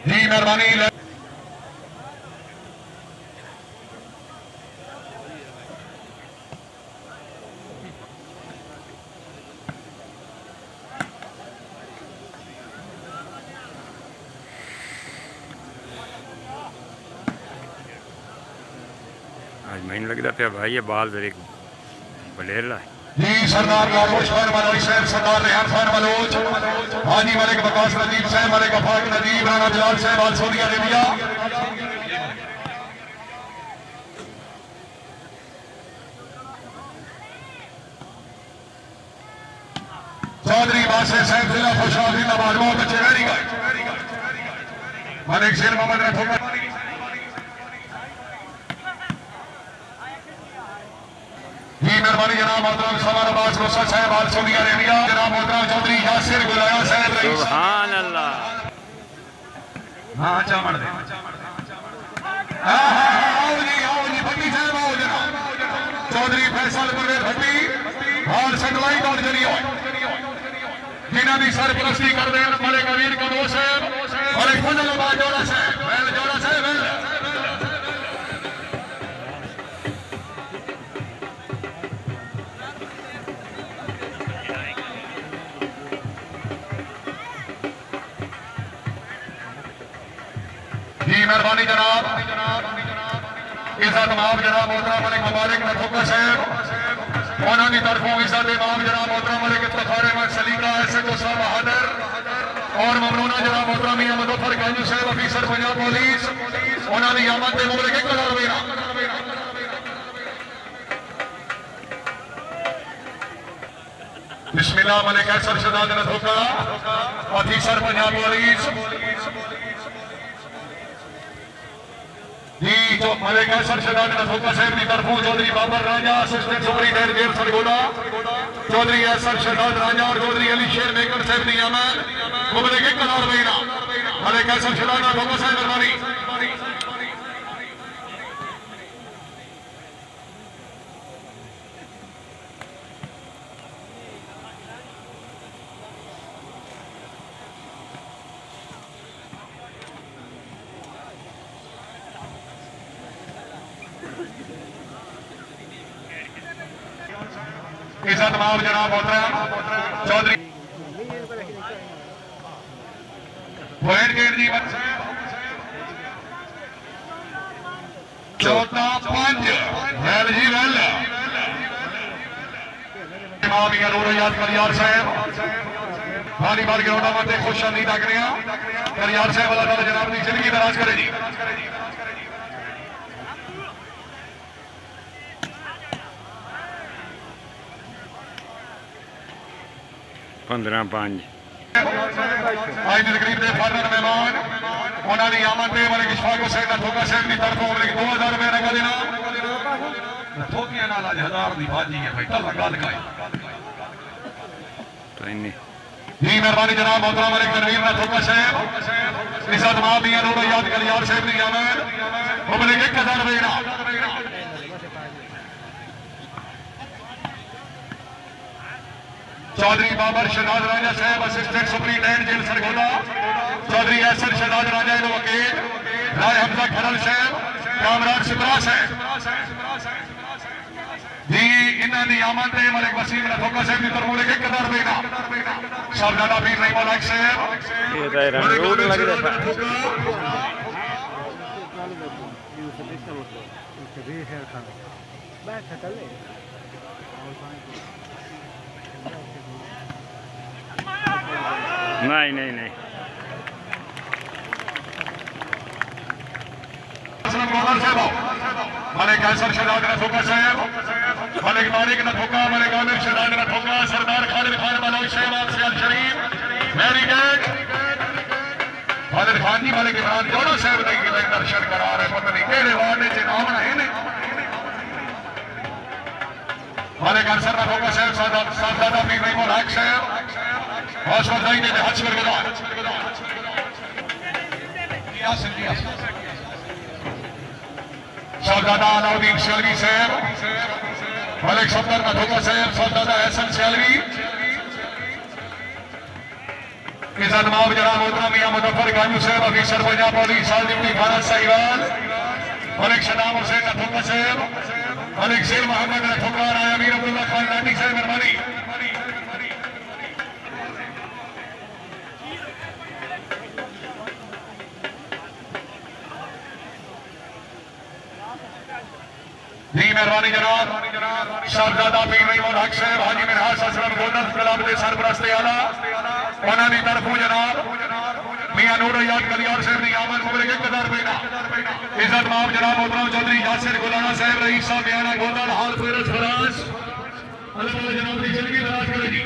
जी मेहरबानी। आज महीने लगता पे भाई ये बाल जरे बलेर रहा है जी सरदार लाखोश खान मनोज साहब, सरदार रेहान खान मनोज, हाजी मलिक बकास नदीम साहब, मलिक अफाक नदीम, राना जलाल साहब आल सऊदी अरेबिया, चौधरी बासिर साहब जिला खुशहाल जिंदाबाद बहुत अच्छे वेरी गुड मलिक शेर मोहम्मद ने ठोका जी मेहरबानी जनाब मोहतरम सवार अब्बास गोसा साहब आल सऊदी अरेबिया, जनाब मोहतरम चौधरी यासिर गुलाया साहब सुभान अल्लाह। हाँ चामड़ दे आओ जी भट्टी साहब आओ जनाब चौधरी फैसल परवेज भट्टी और सैटेलाइट और जरियो जिन्हों की सरपरस्ती करते हैं मलिक अमीर कबूर साहब, मलिक फजल अब्बास जोड़ा साहब, वेल जोड़ा साहब वेल जी मेहरबानी जनाब। इज्जत माफ जनाब मोहतरम मलिक मुबारक नथुका साहब, उन्होंने तरफों इज्जत इमाम जनाब मोहतरम मलिक इफ्तिखार अहमद सलीका SHO साहब बहादुर और ममनूना जनाब मोहतरम मियां मुजफ्फर गंज साहब अफीसर पंजाब पुलिस, उन्होंने आमद के मुबारक 1000 रुपया बिस्मिल्लाह मलिक ऐसर शहजाद नथुका अफीसर पंजाब पुलिस जी जो मलिक ऐसर शहजाद नथुका साहब की तरफों Chaudhry Babar Raja assistant superintendent jail Sargodha, Chaudhry Aisar Shahzad Raja और चौधरी अली शेर मेकर साहब की आमद मुबारक 1000 रुपया मलिक ऐसर शहजाद नथुका साहब मेहरबानी। इज्जत माफ जनाब मोहतरम चौधरी पॉइंट गेट जी चौथा 5 वेल जी वेल इमाम नूर याद करियार साहब खाली बार ग्राउंड में खुश आमदीद आख रहे हैं करियार साहब अल्लाह ताला जनाब की जिंदगी दराज करे जी। 15-5 आज की तकरीब के फादर मेहमान उन्होंने आमद पे मलिक इशफाक हुसैन नथुका साहब की तरफों मलिक 2000 रुपया नगा देना नथुकिया नाल आज 1000 की बाजी है भाई तला गल खाई तो इन्हें जी मेहरबानी जनाब मोहतरम मलिक तनवीर नथुका साहब इज्जत मां मियां नूर याद कलियार साहब की आमद मलिक 1000 रुपया चौधरी बाबर शहजाद राजा साहब assistant superintendent jail Sargodha, Chaudhry Aisar Shahzad Raja वकील राय हमजा खरल साहब कामराज सिमरा साहब जी इन्हों की आमद से मलिक वसीम नथुका साहब की तरफ मलिक 1000 रुपया साहबजादा पीर रहीम मलिक साहब नहीं मलिक ऐसर शहजाद नथुका साहब, मलिक मालिक नथुका, मलिक आमिर शहजाद नथुका, सरदार खालिद खान मनोज साहब सियाल शरीफ वेरी गुड खालिद खान जी मलिक इमरान जोड़ा साहब की दर्शन करा रहे पता नहीं केड़े वार्ड च नाम है मलिक अनसर नथुका साहब साहबजादा पीर रहीम मलिक साहब हौसला अफजाई के हज बरगदार साहबजादा अलाउद्दीन सियालवी साहब, मलिक सफदर नथुका साहब, साहबजादा एहसन सियालवी इज़्ज़त माब जनाब मोहतरम मियां मुजफ्फर गाजू साहब अफीसर पंजाब पुलिस साल डिप्टी थाना साहिवाल मलिक सदाम हुसैन नथुका साहब मलिक शेर मोहम्मद नथुका राय अमीर अब्दुल्ला खान लाठी साहब मेहरबानी जी मेहरबानी जनाब साहबजादा पीर रहीमुल हक साहब हाजी मिनहाज असलम गोदन कलाम के सरपरस्त आला उन्होंने तरफों जनाब मियां नूर याद कलियार साहब की आमद मुबारक 1000 रुपए का इज्जत माफ जनाब मोहतरम चौधरी यासिर गुलाना साहब रईस साहब बयाना गोदन हाल फेरस फराज अल्लाह ताला जनाब की जिंदगी दराज करे जी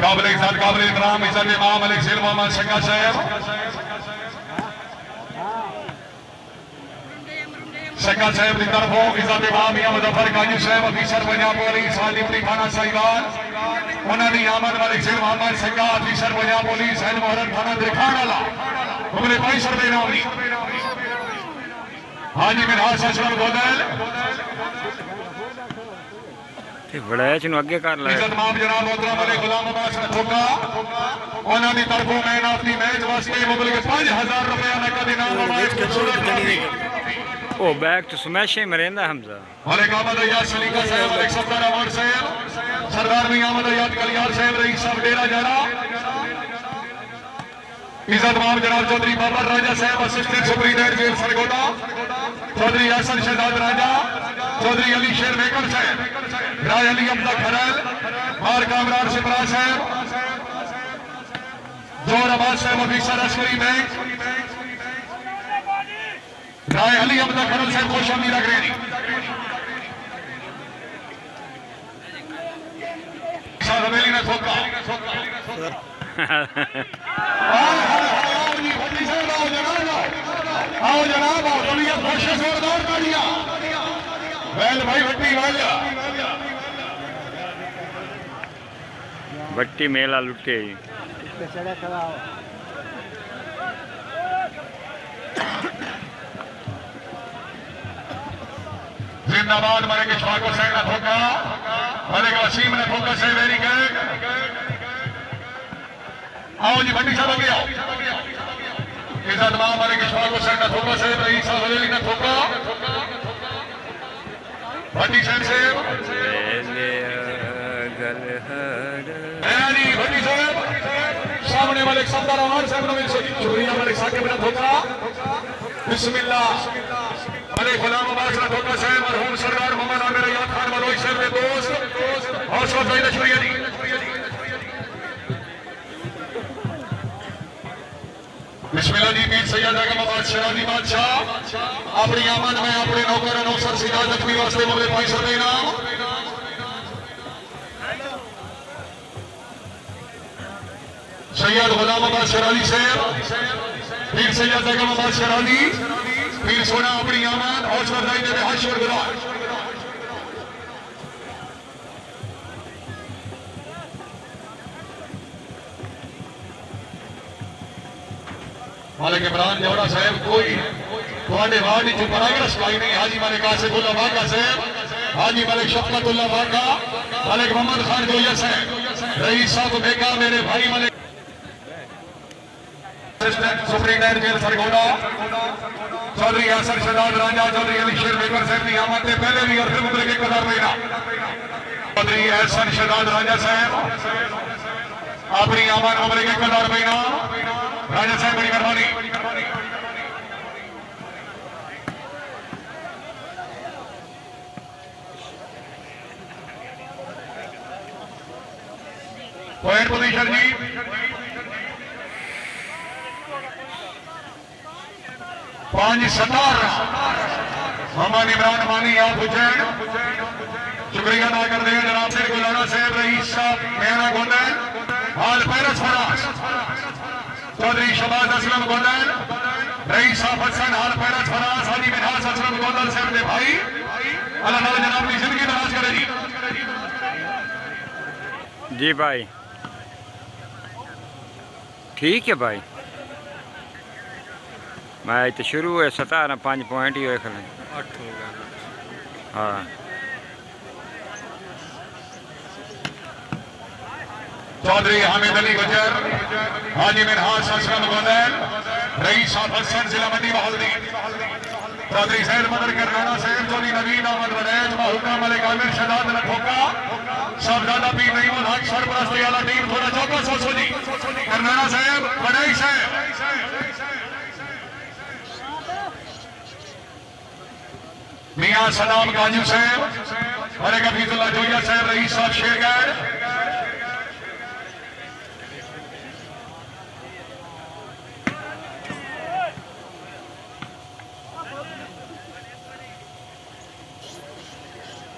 काबिल इज़्ज़त काबिल इकराम इज़्ज़त इमाम मलिक शेर मोहम्मद शक्का साहब शक्का साहब की तरफों इज़्ज़त इमाम मियां मुजफ्फर गाजू साहब अफीसर पंजाब पुलिस साल डिप्टी थाना साहिवाल उन्होंने आमद मलिक शेर मोहम्मद शक्का अफीसर पंजाब पुलिस हैन मोहरत थाना दिखाने वाला उन्होंने 22 रुपए इनाम दी हाजी मिनहाज असलम गोदल बड़ा अगे कर ला इज़्ज़त माफ जनाब मोहतरम वाले गुलाम अब्बास नथुका उन्होंने तरफों मैन ऑफ दी मैच वास्ते मुबलिक 5000 रुपया नकद इनाम मैच खूबसूरत ट्रॉफी ओ बैक तो स्मैश ही मरेंदा हमजा मलिक अहमद अयाद सलीका साहब मलिक सत्तार अमर साहब सरदार मियां अहमद अयाद कलियार साहब रईस साहब डेरा जाना इज़्ज़त माफ जनाब चौधरी बाबर राजा साहब assistant superintendent jail Sargodha Chaudhry Hasan Shahzad Raja Chaudhry Ali Sher मेकर साहब राय अली अब्दा खरल मार कामरान सिमरा साहब जोर अब्बास साहब अफीसर अस्करी बैंक राय अली अब्दा खरल साहब खुश अमीर अग्रेनी हवेली ने ठोका आओ जनाब आओ दुनिया खुश जोरदार तालियां बैल भाई भट्टी वाला भट्टी मेला लुटे जिंदाबाद मलिक इशफाक हुसैन ने ठोका मलिक वसीम ने ठोका से वेरी गुड आओ जी भट्टी साहब आगे आओ इज़्ज़त मां मलिक इशफाक हुसैन ने ठोका से रईस साहब हवेली ने ठोका भट्टी साहब से भट्टी साहब सामने मलिक सत्तार अमर साहब ने शुक्रिया मलिक साकिब ने ठोका बिस्मिल्लाह मलिक गुलाम अब्बास ने ठोका से मरहूम सरदार मोहम्मद आमिर याद खान मलोई साहब के दोस्त हौसला अफजाई ने शुक्रिया जी बिस्मिल्लाह जी पीर सैयद आगम बादशाह बादशाह अपनी आमद में अपने नौकर नौसर सिदा जख्मी वास्ते बोले 500 रुपए इनाम सैयद गुलाम अब्बास शराली साहब पीर सैयद आगम अब्बास शराली पीर सोना अपनी आमद हौसला अफजाई ने बेहद शुक्रगुजार मालिक इमरान जौड़ा साहब कोई थोड़े वार्ड च परागरस लाई नहीं हाजी मलिक आसिफुल्लाह वाका साहब हाजी मलिक शफकतुल्लाह वाका मलिक मोहम्मद खान गोया साहब रईस साहब बेका मेरे भाई Malik assistant superintendent jail Sargodha Chaudhry Hasan Shahzad Raja Chaudhry Ali Sher मेकर साहब की आमद से पहले भी और फिर मुबलिक 1000 रुपए चौधरी हसन शहजाद राजा साहब अपनी आमद मुबलिक 1000 रुपए राजा साहब बड़ी मेहरबानी पॉइंट पोजीशन जी पांच सतार मोहम्मद इमरान मानी आप हुसैन शुक्रिया अदा कर देंगे जनाब से गुलाना साहब रईस साहब मेहरा गोंदल हाल पैरस फराज चौधरी शबाज असलम गोंदल रईस साहब हसन हाल पैरस फराज हाजी मिनहाज असलम गोंदल साहब ने भाई अल्लाह ताला जनाब की जिंदगी दराज करे जी भाई ठीक है भाई मैच तो शुरू हुए 17-5 पॉइंट ही हुए खले 8 हो गया। हाँ चौधरी हामिद अली गुजर, हाजी मिनहाज असलम गोंदल, रईस हसन जिला मंडी बहादुरी, चौधरी सैद मदर कर राणा साहब, चौधरी नवीन अहमद वरैज, माहुका मलिक आमिर शहजाद लखोका, साहबजादा पीर नईमुल हक, सरपरस्त आला टीम थोड़ा चौका सोचो जी, करनाना साहब, बड़ाई साहब, मियां सलाम काजू साहब, मलिक हफीजुल्लाह जोया साहब, रईस साहब शेरगढ़,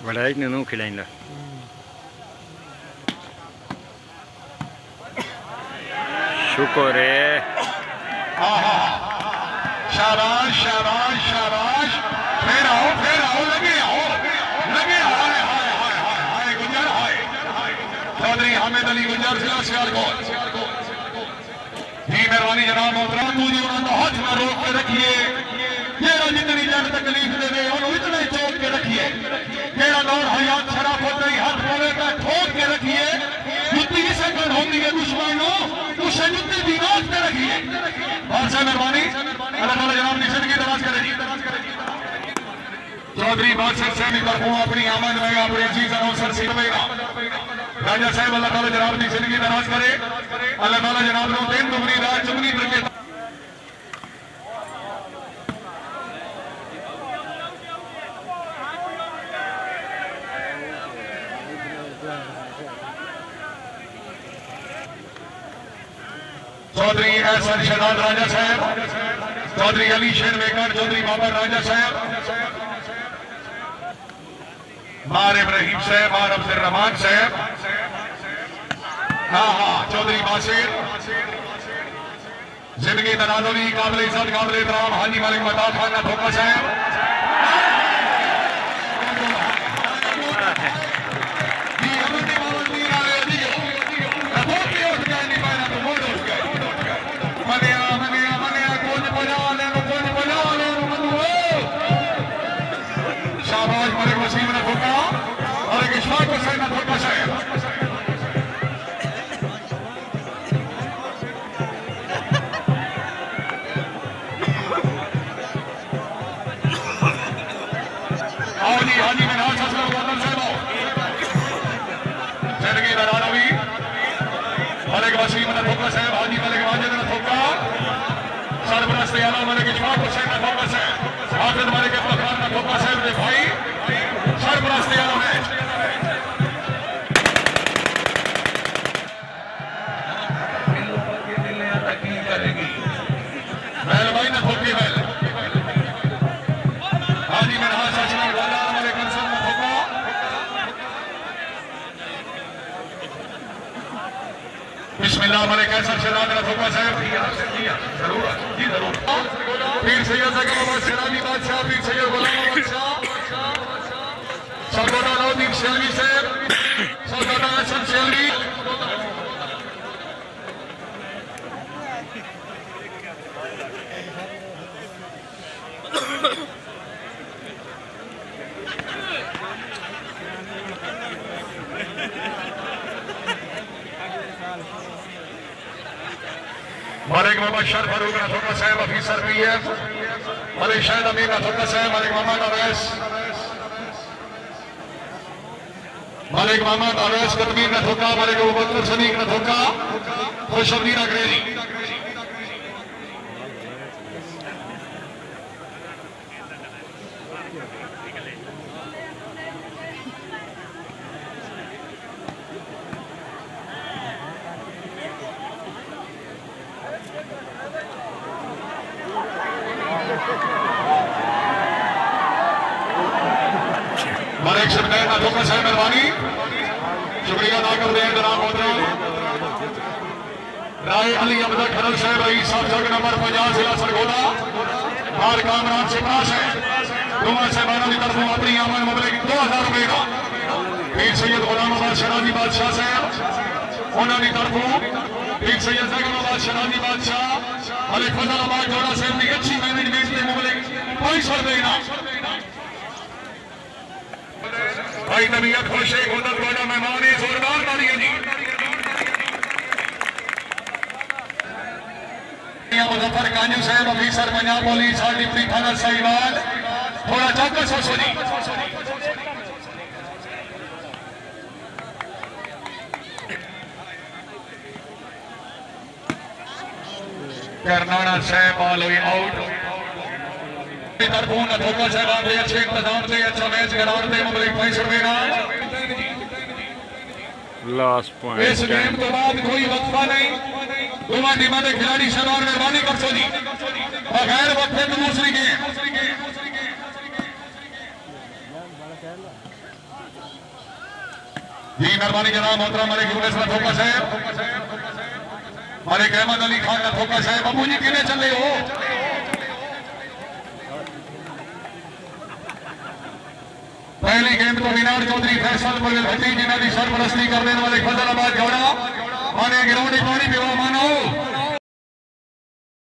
बड़ा ही नू खिलाइंदा शुक्र है शाबाश शाबाश शाबाश, फिर आओ लगे आओ हाय हाय हाय हाय हाय गुजर हाय, चौधरी हामिद अली गुजर जिला सियालकोट जी, मेहरबानी जनाब मोहतरम, तुझे उन्होंने हाथ में रोक के रखिए, जेड़ा जितनी जन तकलीफ देवे उन्होंने इतने चौक के रखिए, जेड़ा दौड़ हयात शराफत नहीं हाथ पवेगा ठोक के रखिए, जुत्ती भी सकन होती है दुश्मन उसे जुत्ती भी नाच के रखिए। और से मेहरबानी अल्लाह ताला जनाब निशन की दराज करे जी। चौधरी बादशाह साहब की तरफों अपनी आमद में अपने अजीज अनौसर सिलवेगा राजा साहब, अल्लाह ताला जनाब निशन की दराज करे, अल्लाह ताला जनाब नो दिन दुगनी रात चुगनी करके चौधरी एहसन शहजाद राजा साहब, चौधरी अली शेर मेकर, चौधरी बाबर राजा साहब, मार इब्राहिम साहब, मार अब्दुल रहमान साहब, हाँ चौधरी बासिर, जिंदगी तनाजुरी काबिल इज्जत काबिल एहतराम हाजी मालिक मता खान धोखा साहब, शाबाश मलिक वसीम ने धोखा और एक इशफाक हुसैन ने धोखा साहब, हाजी मिनहाज असलम गोंदल साहब, जिंदगी दरारवी मलिक वसीम ने धोखा साहब, हाजी मलिक वाजिद ने धोखा, सरपरस्त आला मलिक इशफाक हुसैन ने धोखा साहब, हाफिज मलिक फखर ने धोखा साहब के भाई सरपरस्त आला में महल भाई ने धोखी महल, हाजी मिनहाज असलम गोंदल मलिक अंसर ने धोखा, बिस्मिल्लाह मलिक ऐसा शहजाद ने धोखा साहब, जरूर जी जरूर, पीर सैयद जगह शराबी बादशाह, पीर सैयद गुलाम बादशाह, सरदार नौदीप शेलवी साहब, सरदार हसन शेलवी, मलिक मुबशर फारूक ने धोखा साहब, अफीसर पीएफ, मलिक शाहिद अमीर ने धोखा साहब, मलिक मोहम्मद अवैस, मलिक मोहम्मद अवैस कतमीर ने धोखा, मलिक अबूबकर सदीक ने धोखा, खुशअब्दीन अंग्रेजी, मलिक शबनैन ने धोखा साहब, मेहरबानी शुक्रिया अदा कर रहे हैं जनाब मोहतरम राय अली अब्दुल खरल साहब, रईस साहब जग नंबर 50 जिला सरगोदा, बार कामरान से पास है, दोनों साहबानों की तरफों अपनी आमद मुबलिक 2000 रुपए का, पीर सैयद गुलाम आबाद शराजी बादशाह साहब, उन्होंने तरफों पीर सैयद जगह आबाद शराजी बादशाह, मलिक फजलाबाद जोड़ा साहब की अच्छी मैनेजमेंट के मुकाबले 500 रुपए इनाम भाई तबीयत खुश है खुदा बड़ा मेहमान है जोरदार तालियां जी मुजफ्फर कांजू साहब अफीसर पंजाब पुलिस डिप्टी थाना साहिवाल थोड़ा चौकस हो जी करनाना साहब बॉल हुई आउट तरफों धोखा साहब आपके अच्छे इंतजाम से अच्छा मैच कराते मुकाबले 500 रुपए इनाम लास्ट पॉइंट इस गेम के बाद कोई वक्फा नहीं दोनों टीमों के खिलाड़ी शबान मेहरबानी कर सो जी बगैर वक्फे तो दूसरी गेम जी मेहरबानी जनाब मोहतरम मलिक यूनिस धोखा साहब मलिक अहमद अली खान धोखा साहब बाबू जी किने चले हो पहली गेंद को मीनार चौधरी फैसल पवेल भट्टी जिन्होंने सरपरस्ती करने वाले फजलाबाद जोड़ा माने ग्राउंड पानी पीवा मानो